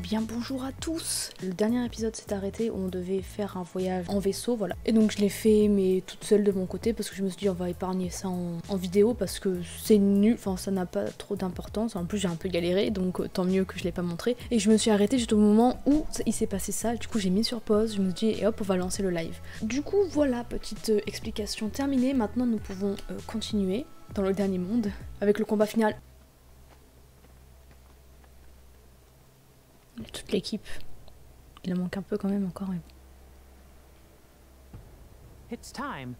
bien bonjour à tous. Le dernier épisode s'est arrêté où on devait faire un voyage en vaisseau, voilà. Et donc je l'ai fait mais toute seule de mon côté parce que je me suis dit on va épargner ça en vidéo parce que c'est nul, enfin ça n'a pas trop d'importance. En plus j'ai un peu galéré donc tant mieux que je l'ai pas montré. Et je me suis arrêtée juste au moment où il s'est passé ça, du coup j'ai mis sur pause, je me suis dit et hop on va lancer le live. Du coup voilà, petite explication terminée, maintenant nous pouvons continuer dans le dernier monde avec le combat final. Toute l'équipe. Il en manque un peu quand même encore. Mais... It's time.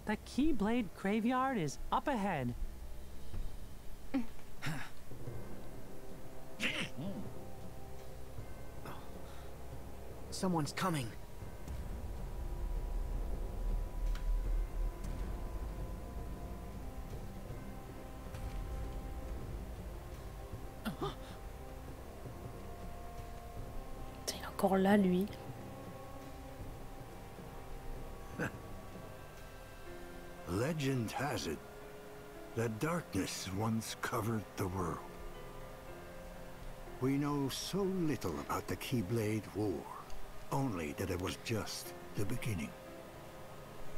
The Keyblade Graveyard is up ahead. Someone's coming. Il est encore là, lui. Legend has it that darkness once covered the world. We know so little about the Keyblade War, only that it was just the beginning.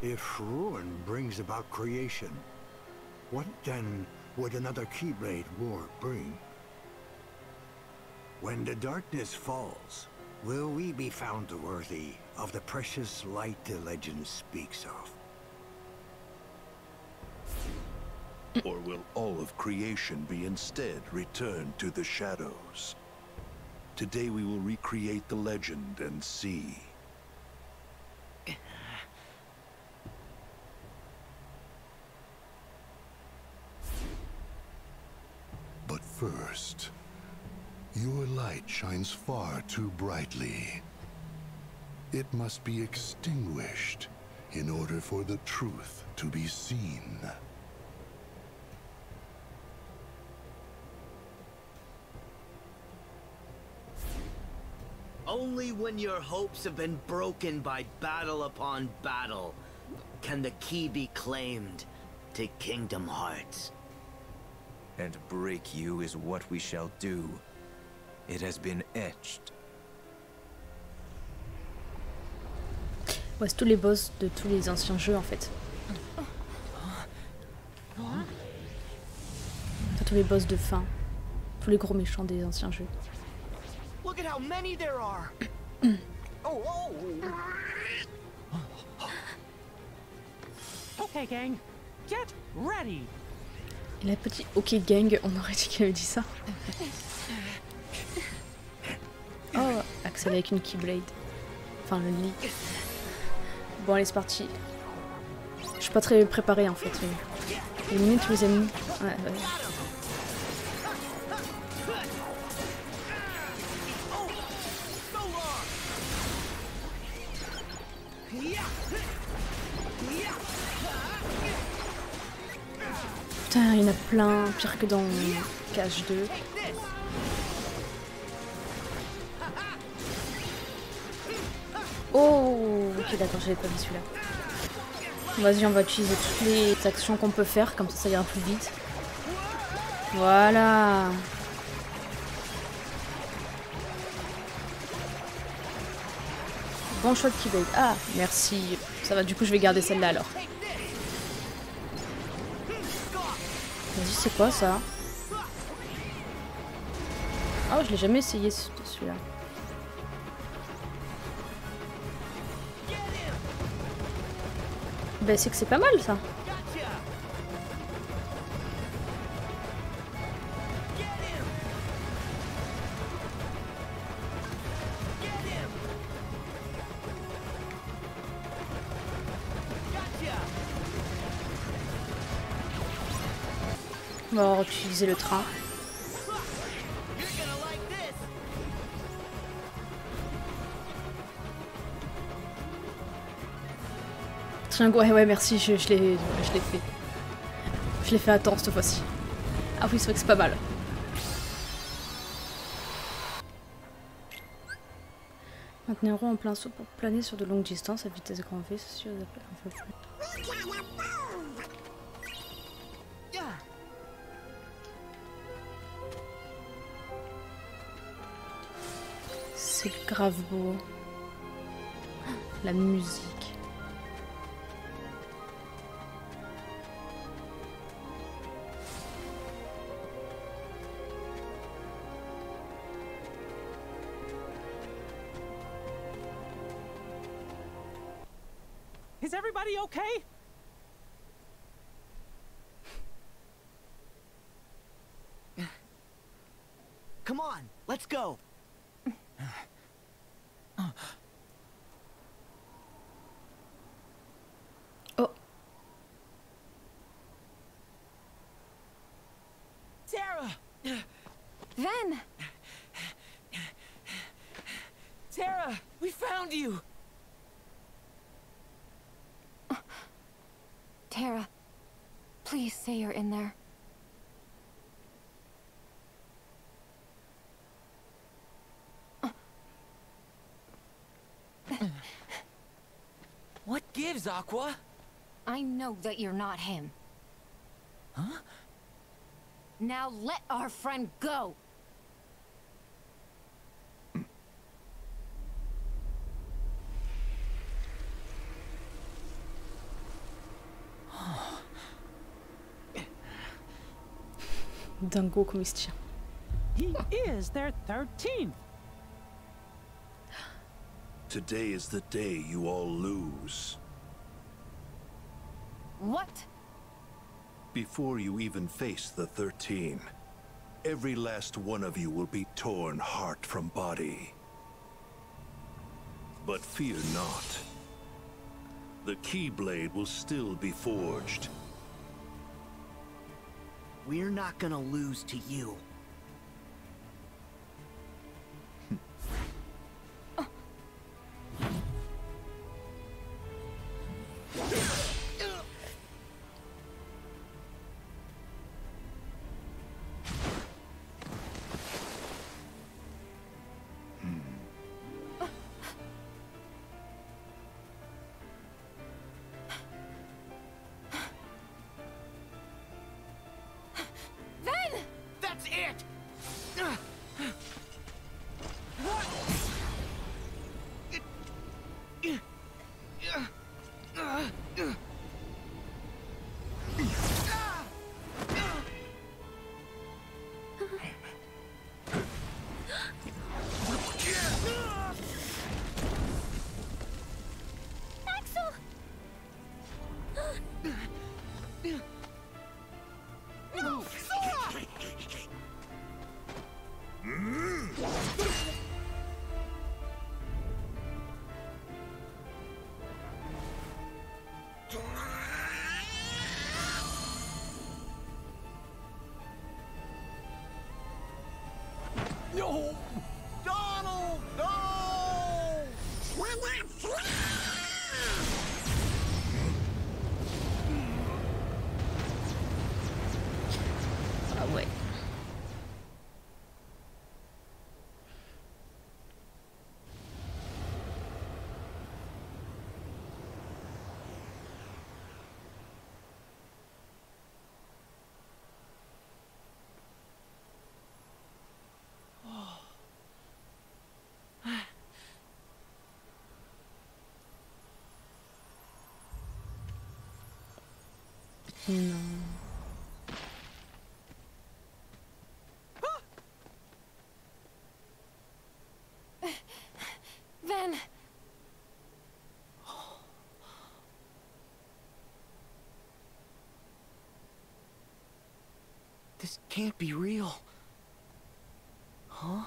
If ruin brings about creation, what then would another Keyblade War bring? When the darkness falls, will we be found worthy of the precious light the legend speaks of? Or will all of creation be instead returned to the shadows? Today we will recreate the legend and see. But first, your light shines far too brightly. It must be extinguished in order for the truth to be seen. Only when your hopes have been broken by battle upon battle can the key be claimed to Kingdom Hearts. And break you is what we shall do. It has been etched. Ouais, c'est tous les boss de tous les anciens jeux en fait. Enfin, tous les boss de fin. Tous les gros méchants des anciens jeux. Look at how many there are. Oh. Okay, gang, get ready. Et la petite OK gang, on aurait dit qu'elle avait dit ça. Oh, accéder avec une Keyblade. Enfin, le lit. Bon, allez, c'est parti. Je suis pas très préparée en fait. Les minutes, tous les ennemis. Ouais. Putain, il y en a plein, pire que dans KH2. Oh, ok, d'accord, j'avais pas vu celui-là. Vas-y, on va utiliser toutes les actions qu'on peut faire, comme ça ira plus vite. Voilà. Bon choix de Keyblade. Ah, merci. Ça va, du coup, je vais garder celle-là alors. Vas-y, c'est quoi ça? Oh, je l'ai jamais essayé celui-là. Ben, c'est que c'est pas mal ça. On va utiliser le train. Triangle, ouais merci, je l'ai fait. Je l'ai fait à temps cette fois-ci. Ah oui, c'est vrai que c'est pas mal. Maintenez un rond en plein saut pour planer sur de longues distances à vitesse grand V, ceci aux appels un peu plus. C'est grave beau. La musique. Is everybody okay? Come on, let's go. Oh, Tara! Ven! Tara, we found you! Tara, please say you're in there. What gives, Aqua? I know that you're not him. Huh? Now let our friend go! dingo comme il se tient. He is their 13th. Today is the day you all lose. What? Before you even face the 13, every last one of you will be torn heart from body. But fear not. The Keyblade will still be forged. We're not gonna lose to you. That's it! Axel! No! Sora! No! Donald! No! Ah ouais. Non. Ven! This can't be real. Huh?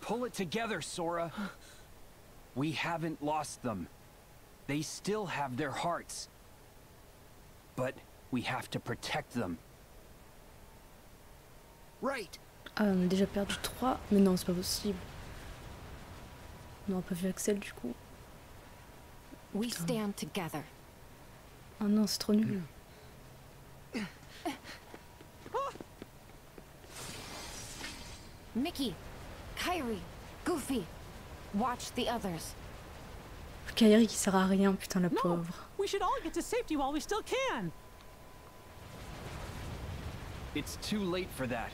Pull it together, Sora. We haven't lost them. They still have their hearts. But we have to protect them. Right. Ah, on a déjà perdu 3, mais non, c'est pas possible. On n'aura pas vu Axel du coup. We stand together. Ah non, c'est trop nul. Mickey, Kairi, Goofy, watch the others. Kairi qui sert à rien, putain la No, pauvre. we should all get to safety while we still can. It's too late for that.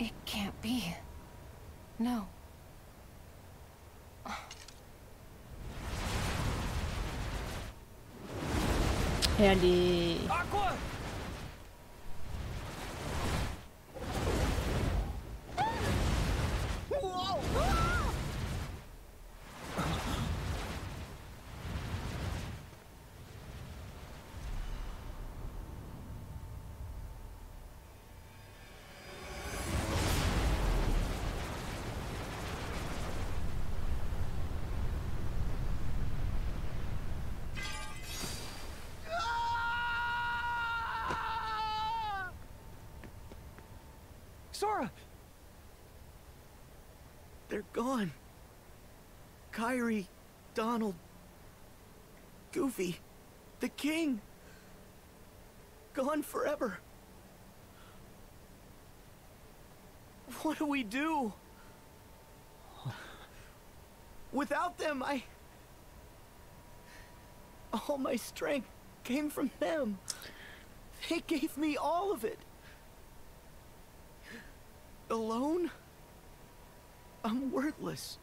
It can't be. No. Et allez. Aqua! Sora! They're gone. Kairi, Donald, Goofy, the king. Gone forever. What do we do? Without them, all my strength came from them. They gave me all of it. Alone? I'm worthless.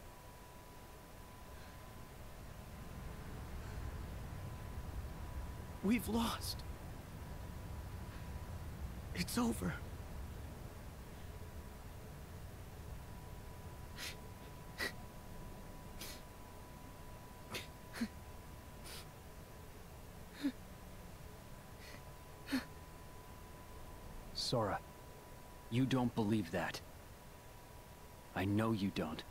We've lost. It's over. Sora, you don't believe that. I know you don't.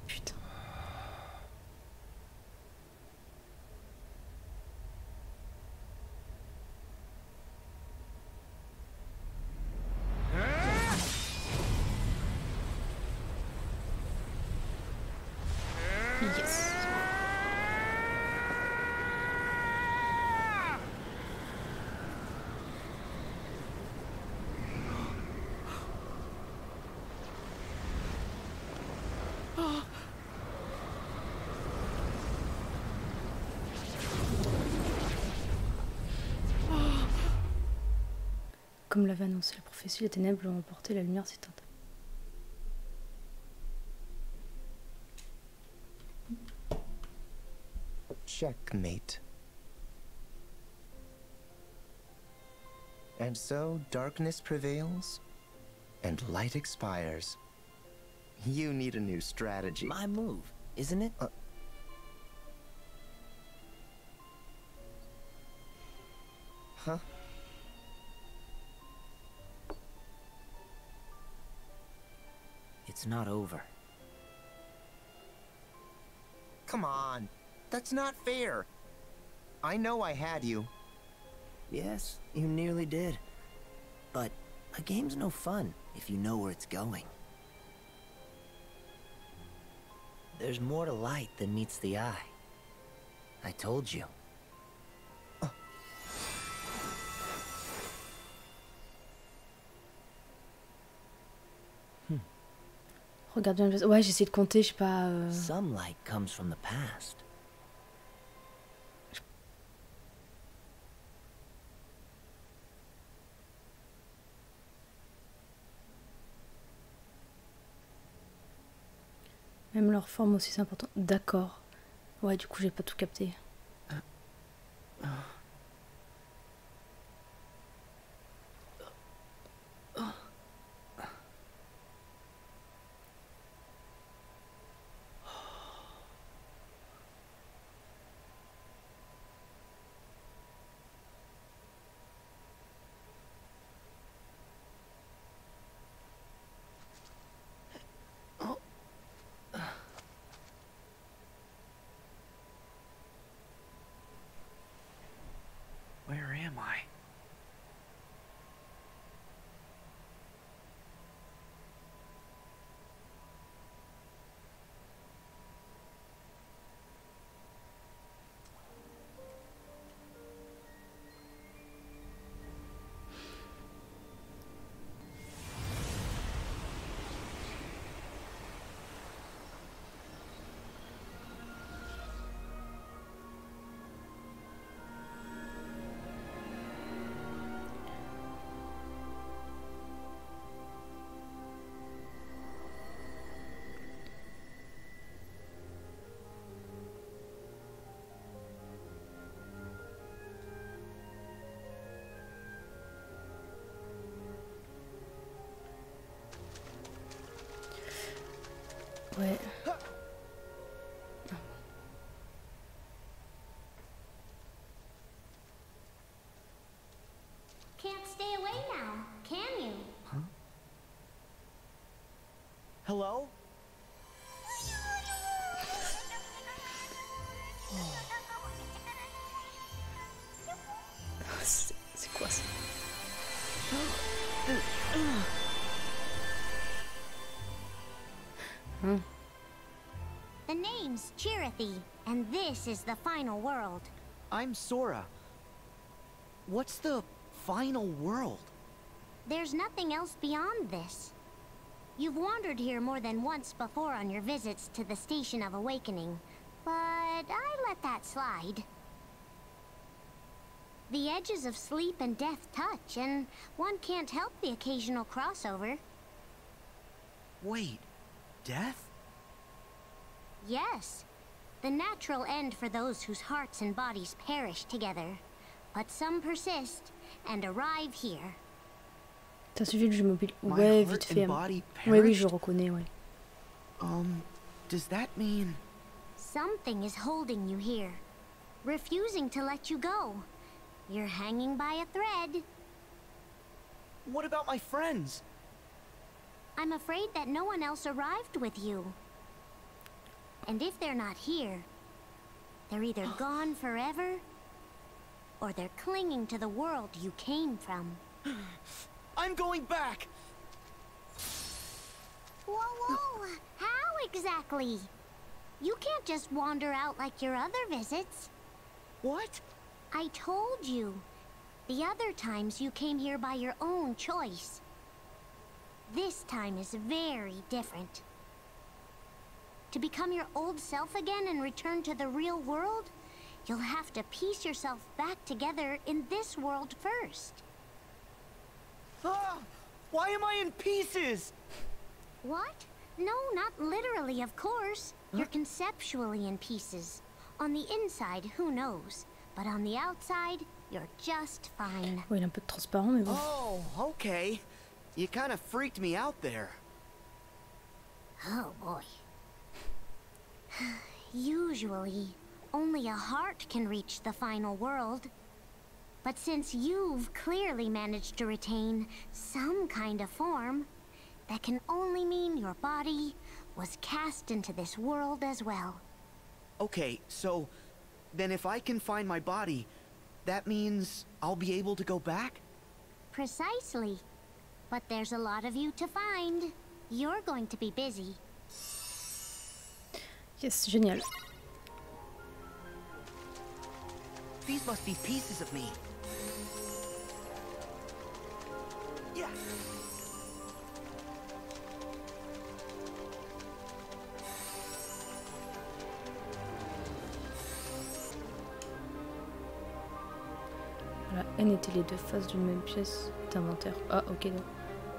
Putain. Yes. Comme l'avait annoncé le prophétie, les ténèbres ont emporté, la lumière s'éteint. Checkmate. And so darkness prevails, and light expires. You need a new strategy. My move, isn't it? Huh? It's not over. Come on. That's not fair. I know I had you. Yes, you nearly did. But a game's no fun if you know where it's going. There's more to light than meets the eye. I told you. Regarde bien le... Ouais, j'essaie de compter, je sais pas... Some light comes from the past. Même leur forme aussi, c'est important. D'accord. Ouais, du coup, j'ai pas tout capté. Ouais. Can't stay away now, can you? Hello? C'est quoi ça? The name's Chirithy, and this is the final world. I'm Sora. What's the final world? There's nothing else beyond this. You've wandered here more than once before on your visits to the Station of Awakening, but I let that slide. The edges of sleep and death touch, and one can't help the occasional crossover. Wait, death? Yes, the natural end for those whose hearts and bodies perish together. But some persist and arrive here. T'as suivi le jeu mobile? Ouais, vite fait. Ouais, oui, je reconnais, ouais. Does that mean... Something is holding you here, refusing to let you go. You're hanging by a thread. What about my friends? I'm afraid that no one else arrived with you. And if they're not here, they're either gone forever, or they're clinging to the world you came from. I'm going back! Whoa! How exactly? You can't just wander out like your other visits. What? I told you. The other times you came here by your own choice. This time is very different. To become your old self again and return to the real world, you'll have to piece yourself back together in this world first. Ah! Why am I in pieces? What? No, not literally, of course. You're conceptually in pieces. On the inside, who knows? But on the outside, you're just fine. Ouais, il est un peu transparent, mais bon. Oh, okay. You kind of freaked me out there. Oh boy. Usually, only a heart can reach the final world. But since you've clearly managed to retain some kind of form, that can only mean your body was cast into this world as well. Okay, so then if I can find my body, that means I'll be able to go back? Precisely. But there's a lot of you to find. You're going to be busy. Yes, génial. These must be pieces of me. Yeah. Voilà, N étaient les deux faces d'une même pièce d'inventaire. Ah, ok, donc.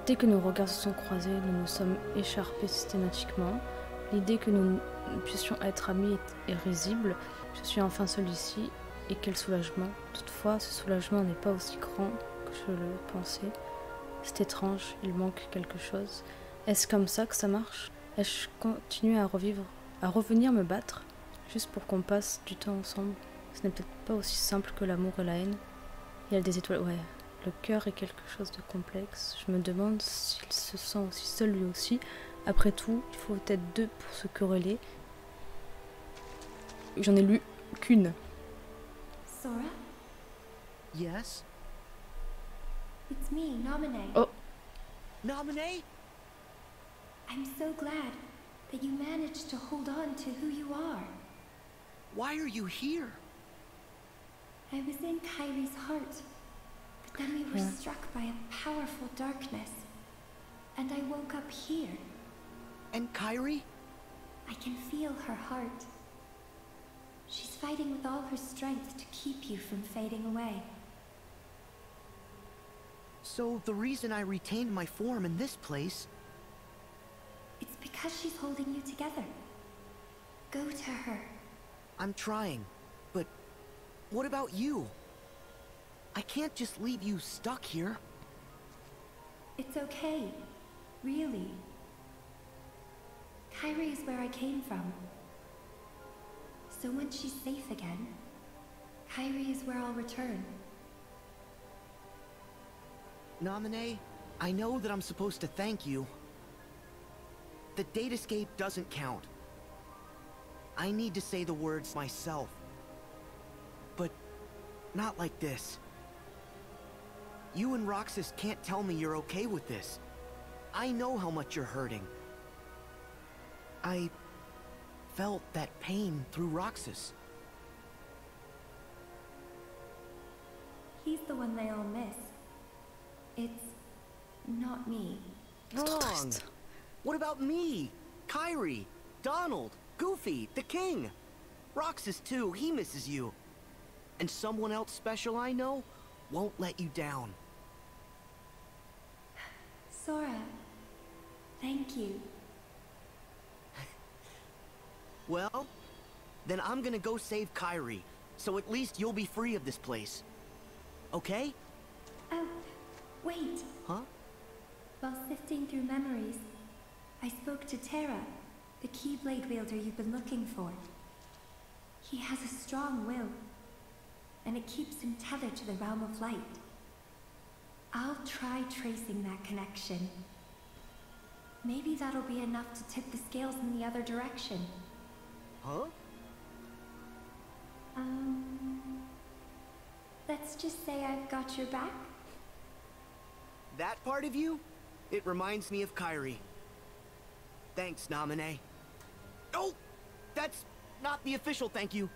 Dès que nos regards se sont croisés, nous nous sommes écharpés systématiquement. L'idée que nous puissions être amis est risible. Je suis enfin seul ici, et quel soulagement. Toutefois, ce soulagement n'est pas aussi grand que je le pensais. C'est étrange, il manque quelque chose. Est-ce comme ça que ça marche? Ai-je continué à revenir me battre, juste pour qu'on passe du temps ensemble? Ce n'est peut-être pas aussi simple que l'amour et la haine. Il y a des étoiles, ouais. Le cœur est quelque chose de complexe. Je me demande s'il se sent aussi seul lui aussi. Après tout, il faut peut-être deux pour se quereller. J'en ai lu qu'une. Sora? Yes? It's me, Naminé. Oh. Naminé? I'm so glad that you managed to hold on to who you are. Why are you here? I was in Kairi's heart, but then we were struck by a powerful darkness, and I woke up here. And Kairi? I can feel her heart. She's fighting with all her strength to keep you from fading away. So the reason I retained my form in this place... It's because she's holding you together. Go to her. I'm trying, but what about you? I can't just leave you stuck here. It's okay. Really. Kairi is where I came from. So when she's safe again, Kairi is where I'll return. Naminé, I know that I'm supposed to thank you. The datascape doesn't count. I need to say the words myself. But not like this. You and Roxas can't tell me you're okay with this. I know how much you're hurting. I felt that pain through Roxas. He's the one they all miss. It's not me. Wrong. What about me? Kairi, Donald, Goofy, the King. Roxas too, he misses you. And someone else special I know won't let you down. Sora, thank you. Well, then I'm gonna go save Kairi, so at least you'll be free of this place. Okay? Wait. Huh? While sifting through memories, I spoke to Terra, the Keyblade wielder you've been looking for. He has a strong will, and it keeps him tethered to the realm of light. I'll try tracing that connection. Maybe that'll be enough to tip the scales in the other direction. Huh? Let's just say I've got your back. That part of you? It reminds me of Kairi. Thanks, Naminé. Oh! That's not the official thank you.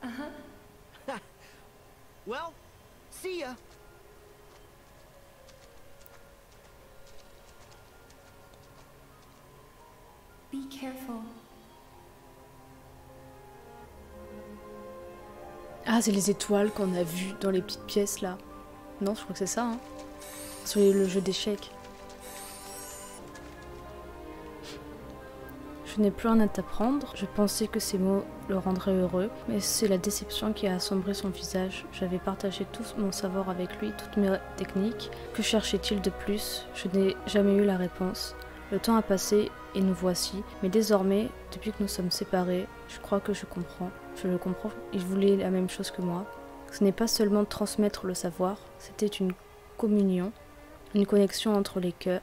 Uh-huh. Well, see ya. Be careful. Ah, c'est les étoiles qu'on a vues dans les petites pièces là. Non, je crois que c'est ça, hein. Sur le jeu d'échecs. Je n'ai plus rien à t'apprendre. Je pensais que ces mots le rendraient heureux, mais c'est la déception qui a assombri son visage. J'avais partagé tout mon savoir avec lui, toutes mes techniques. Que cherchait-il de plus? Je n'ai jamais eu la réponse. Le temps a passé et nous voici. Mais désormais, depuis que nous sommes séparés, je crois que je comprends. Je le comprends. Il voulait la même chose que moi. Ce n'est pas seulement transmettre le savoir, c'était une communion, une connexion entre les cœurs.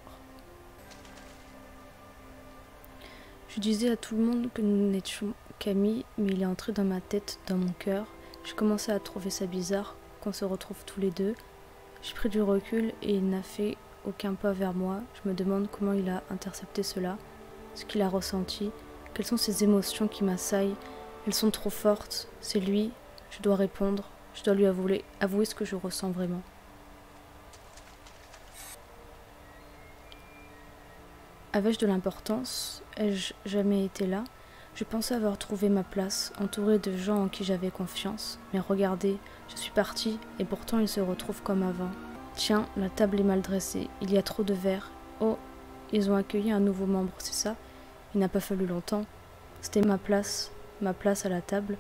Je disais à tout le monde que nous n'étions qu'amis, mais il est entré dans ma tête, dans mon cœur. J'ai commencé à trouver ça bizarre qu'on se retrouve tous les deux. J'ai pris du recul et il n'a fait aucun pas vers moi. Je me demande comment il a intercepté cela, ce qu'il a ressenti, quelles sont ces émotions qui m'assaillent. Elles sont trop fortes, c'est lui, je dois répondre, je dois lui avouer ce que je ressens vraiment. Avais-je de l'importance? Ai-je jamais été là? Je pensais avoir trouvé ma place, entourée de gens en qui j'avais confiance. Mais regardez, je suis partie et pourtant ils se retrouvent comme avant. Tiens, la table est mal dressée, il y a trop de verre. Oh, ils ont accueilli un nouveau membre, c'est ça? Il n'a pas fallu longtemps. C'était ma place à la table.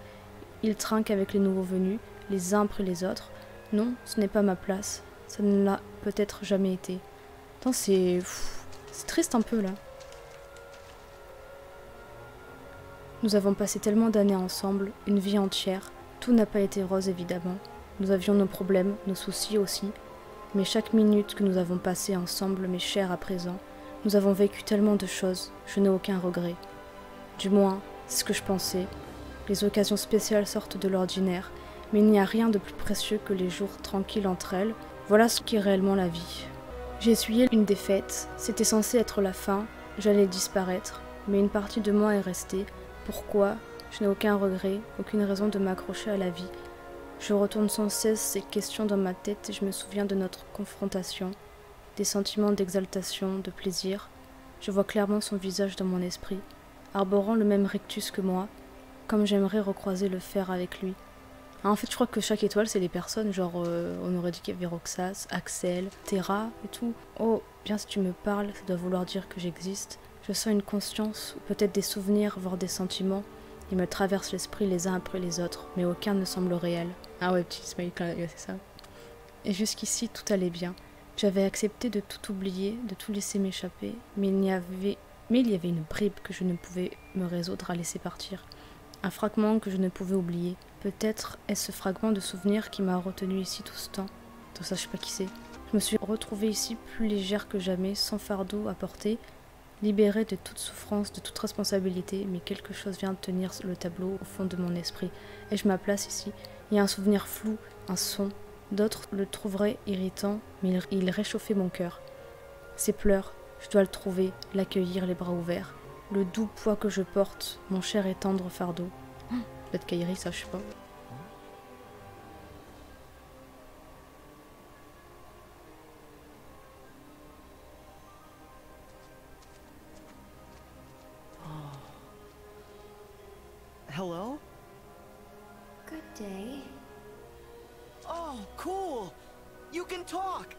Ils trinquent avec les nouveaux venus, les uns après les autres. Non, ce n'est pas ma place. Ça ne l'a peut-être jamais été. Attends, c'est triste un peu là. Nous avons passé tellement d'années ensemble, une vie entière. Tout n'a pas été rose évidemment. Nous avions nos problèmes, nos soucis aussi. Mais chaque minute que nous avons passée ensemble m'est chère à présent. Nous avons vécu tellement de choses, je n'ai aucun regret. Du moins, c'est ce que je pensais. Les occasions spéciales sortent de l'ordinaire, mais il n'y a rien de plus précieux que les jours tranquilles entre elles. Voilà ce qu'est réellement la vie. J'ai essuyé une défaite, c'était censé être la fin, j'allais disparaître, mais une partie de moi est restée. Pourquoi? Je n'ai aucun regret, aucune raison de m'accrocher à la vie. Je retourne sans cesse ces questions dans ma tête et je me souviens de notre confrontation, des sentiments d'exaltation, de plaisir. Je vois clairement son visage dans mon esprit, arborant le même rictus que moi, comme j'aimerais recroiser le fer avec lui. Ah, en fait, je crois que chaque étoile, c'est des personnes, genre, on aurait dit qu'il y avait Roxas, Axel, Terra et tout. Oh, bien si tu me parles, ça doit vouloir dire que j'existe. Je sens une conscience, ou peut-être des souvenirs, voire des sentiments. Ils me traversent l'esprit les uns après les autres, mais aucun ne semble réel. Ah ouais, petit smile, c'est ça. Et jusqu'ici, tout allait bien. J'avais accepté de tout oublier, de tout laisser m'échapper, mais il n'y avait Mais il y avait une bribe que je ne pouvais me résoudre à laisser partir. Un fragment que je ne pouvais oublier. Peut-être est-ce ce fragment de souvenir qui m'a retenu ici tout ce temps. Tout ça, je sais pas qui c'est. Je me suis retrouvée ici plus légère que jamais, sans fardeau à porter, libérée de toute souffrance, de toute responsabilité, mais quelque chose vient de tenir le tableau au fond de mon esprit. Et je m'aplace ici. Il y a un souvenir flou, un son. D'autres le trouveraient irritant, mais il réchauffait mon cœur. Ces pleurs, je dois le trouver, l'accueillir les bras ouverts. Le doux poids que je porte, mon cher et tendre fardeau. Peut-être Kairi, ça je sais pas. Hello? Good day. Oh, cool! You can talk!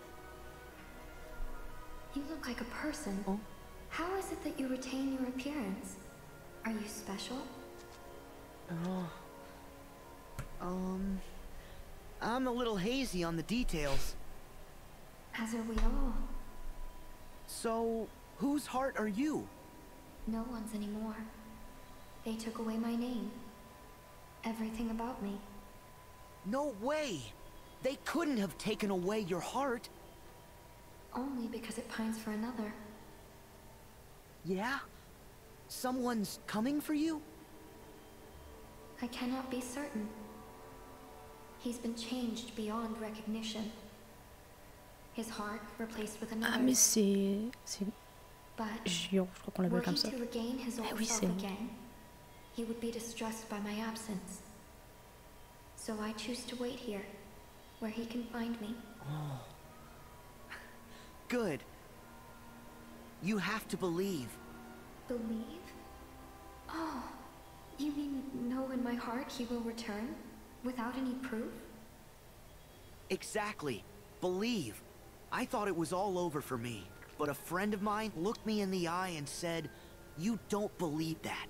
You look like a person. Oh? How is it that you retain your appearance? Are you special? I'm a little hazy on the details. As are we all. So, whose heart are you? No one's anymore. They took away my name. Everything about me. No way! They couldn't have taken away your heart. Only because it pines for another. Yeah? Someone's coming for you? I cannot be certain. He's been changed beyond recognition. His heart replaced with another. Ah mais c'est But Gion, je crois qu'on l'appelle were comme he ça. to regain his old oui, self c'est again, he would be distressed by my absence. So I choose to wait here, where he can find me. Oh. Good. You have to believe. Believe? Oh, you mean know in my heart he will return? Without any proof? Exactly. Believe. I thought it was all over for me, but a friend of mine looked me in the eye and said, "You don't believe that."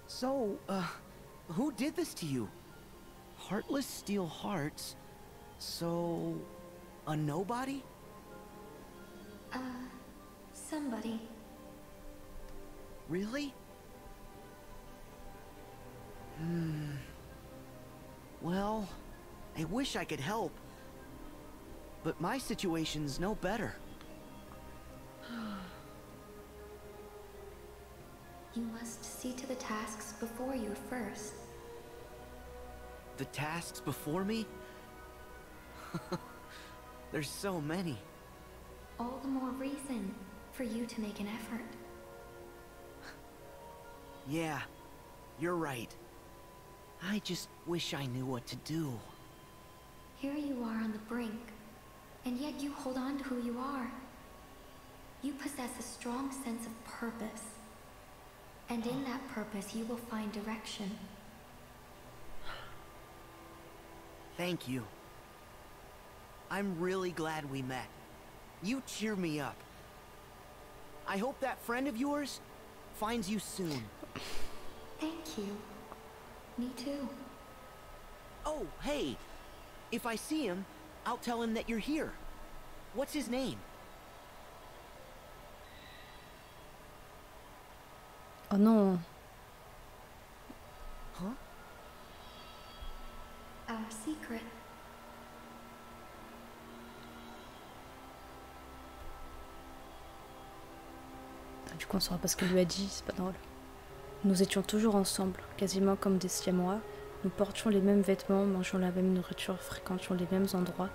So, who did this to you? Heartless steal hearts. So, a nobody? Somebody. Really? Well, I wish I could help. But my situation's no better. You must see to the tasks before you first. The tasks before me? There's so many. All the more reason for you to make an effort. Yeah, you're right. I just wish I knew what to do. Here you are on the brink, and yet you hold on to who you are. You possess a strong sense of purpose. And in that purpose, you will find direction. Thank you. I'm really glad we met. You cheer me up. I hope that friend of yours finds you soon. Thank you. Me too. Oh, hey. If I see him, I'll tell him that you're here. What's his name? Oh non. Huh? Our secret. Du coup, on saura pas ce qu'elle lui a dit, c'est pas drôle. Nous étions toujours ensemble, quasiment comme des siamois. Nous portions les mêmes vêtements, mangeons la même nourriture, fréquentions les mêmes endroits.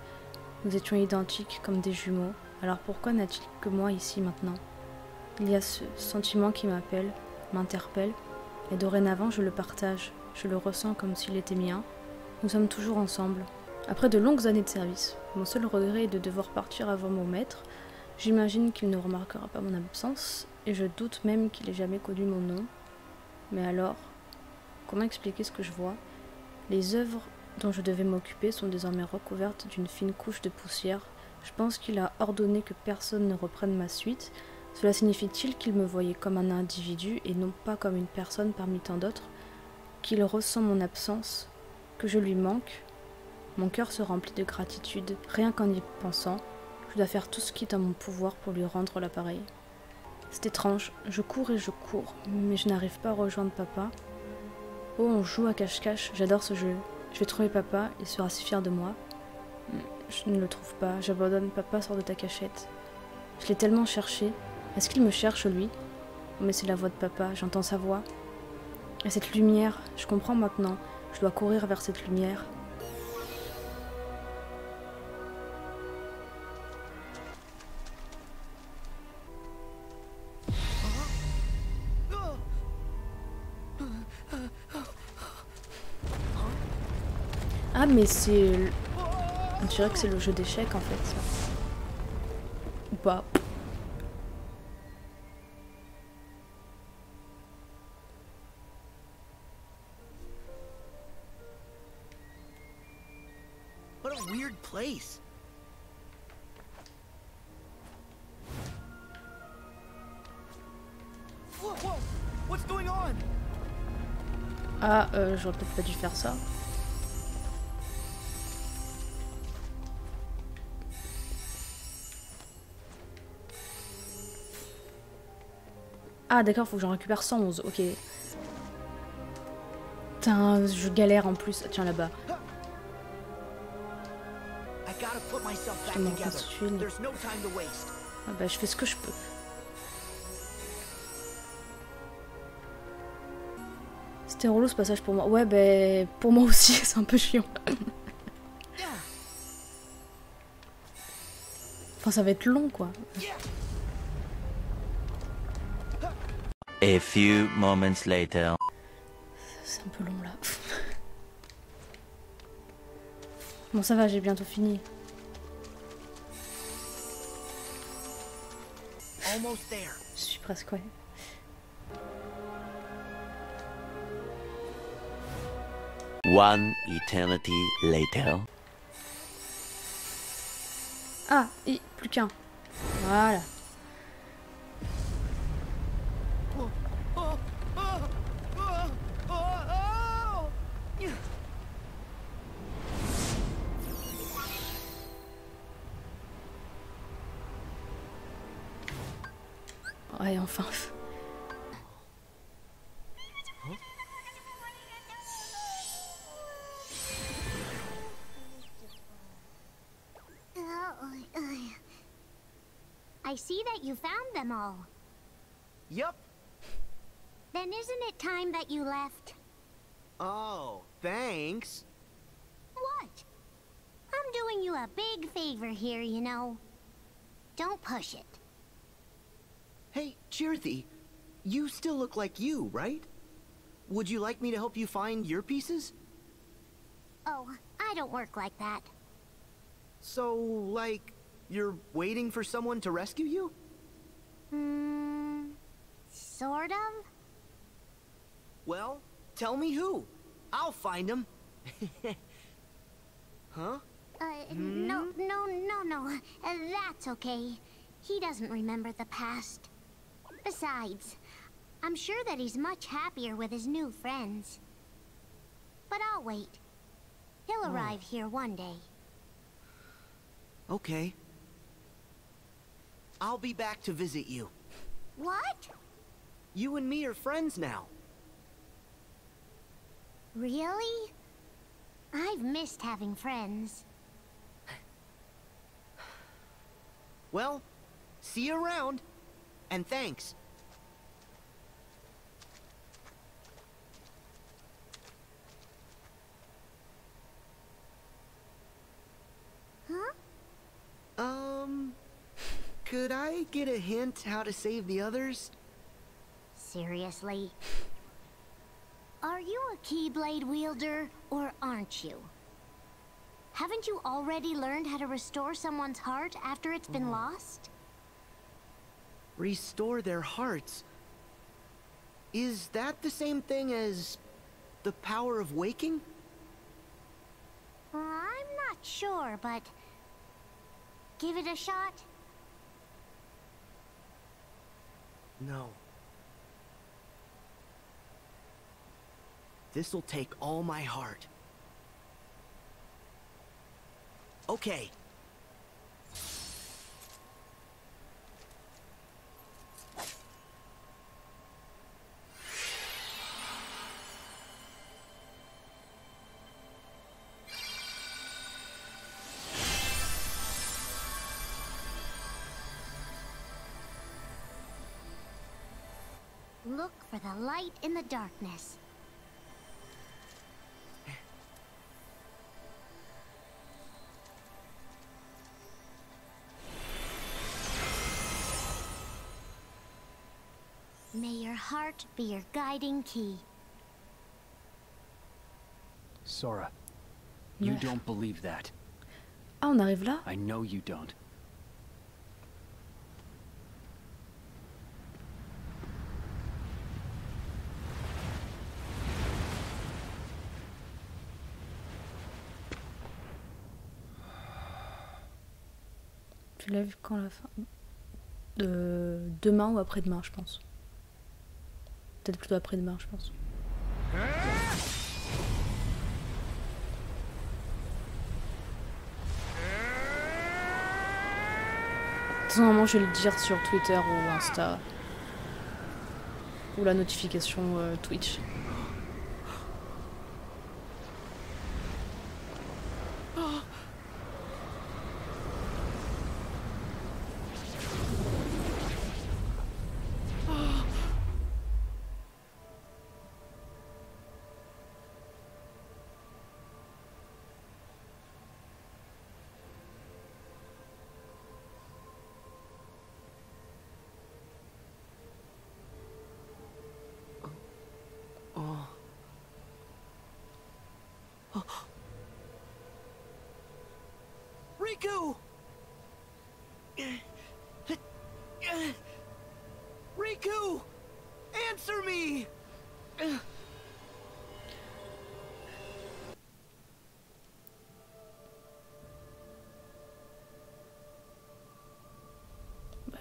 Nous étions identiques comme des jumeaux. Alors pourquoi n'a-t-il que moi ici maintenant? Il y a ce sentiment qui m'appelle, m'interpelle, et dorénavant je le partage. Je le ressens comme s'il était mien. Nous sommes toujours ensemble. Après de longues années de service, mon seul regret est de devoir partir avant mon maître. J'imagine qu'il ne remarquera pas mon absence, et je doute même qu'il ait jamais connu mon nom. Mais alors, comment expliquer ce que je vois? Les œuvres dont je devais m'occuper sont désormais recouvertes d'une fine couche de poussière. Je pense qu'il a ordonné que personne ne reprenne ma suite. Cela signifie-t-il qu'il me voyait comme un individu et non pas comme une personne parmi tant d'autres? Qu'il ressent mon absence? Que je lui manque? Mon cœur se remplit de gratitude. Rien qu'en y pensant, je dois faire tout ce qui est en mon pouvoir pour lui rendre l'appareil. C'est étrange, je cours et je cours, mais je n'arrive pas à rejoindre papa. Oh, on joue à cache-cache, j'adore ce jeu. Je vais trouver papa, il sera si fier de moi. Je ne le trouve pas, j'abandonne, papa, sors de ta cachette. Je l'ai tellement cherché. Est-ce qu'il me cherche, lui? Mais c'est la voix de papa, j'entends sa voix. Et cette lumière, je comprends maintenant, je dois courir vers cette lumière. Ah mais c'est... On dirait que c'est le jeu d'échecs en fait. Ou pas. What a weird place. Whoa, whoa. What's going on? Ah, j'aurais peut-être pas dû faire ça. Ah d'accord, faut que j'en récupère 111, ok. Putain, je galère en plus. Tiens là-bas. Je m'en constitue. Ah bah je fais ce que je peux. C'était relou ce passage pour moi. Ouais bah pour moi aussi, c'est un peu chiant. Enfin ça va être long quoi. A few moments later. C'est un peu long là. Bon ça va, j'ai bientôt fini. Je suis presque ouais. One eternity later. Ah, plus qu'un. Voilà. Ouais, enfin. I see that you found them all. Yup. Then isn't it time that you left? Oh, thanks. What? I'm doing you a big favor here, you know. Don't push it. Hey, Chirthy, you still look like you, right? Would you like me to help you find your pieces? Oh, I don't work like that. So, like, you're waiting for someone to rescue you? Sort of? Well, tell me who. I'll find him. Huh? No. That's okay. He doesn't remember the past. Besides, I'm sure that he's much happier with his new friends. But I'll wait. He'll arrive here one day. Okay. I'll be back to visit you. What? You and me are friends now. Really? I've missed having friends. Well, see you around. And thanks. Huh? Could I get a hint how to save the others? Seriously? Are you a Keyblade wielder, or aren't you? Haven't you already learned how to restore someone's heart after it's been lost? Restore their hearts? Is that the same thing as the power of waking? I'm not sure, but give it a shot. No. This'll take all my heart. Okay. Look for the light in the darkness. May your heart be your guiding key. Sora, you don't believe that. Ah, on arrive là? I know you don't. Tu l'as vu quand la fin? Demain ou après-demain, je pense. Peut-être plutôt après-demain, je pense. De toute façon, je vais le dire sur Twitter ou Insta. Ou la notification Twitch. Riku! Riku! Answer me!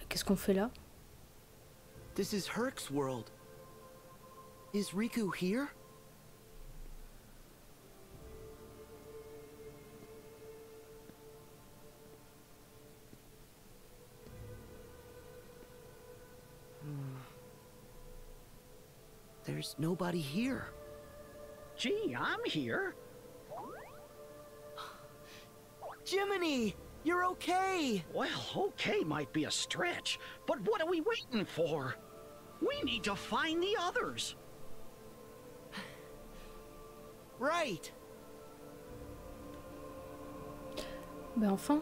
Qu'est-ce qu'on fait là? This is Herc's world. Is Riku here? There's nobody here. Gee, I'm here. Jiminy! You're okay! Well, okay might be a stretch, but what are we waiting for? We need to find the others. Right! Ben enfin.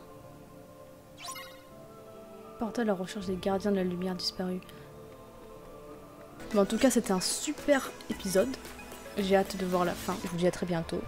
Portal à la recherche des gardiens de la lumière disparus. Bon, en tout cas, c'était un super épisode. J'ai hâte de voir la fin. Je vous dis à très bientôt.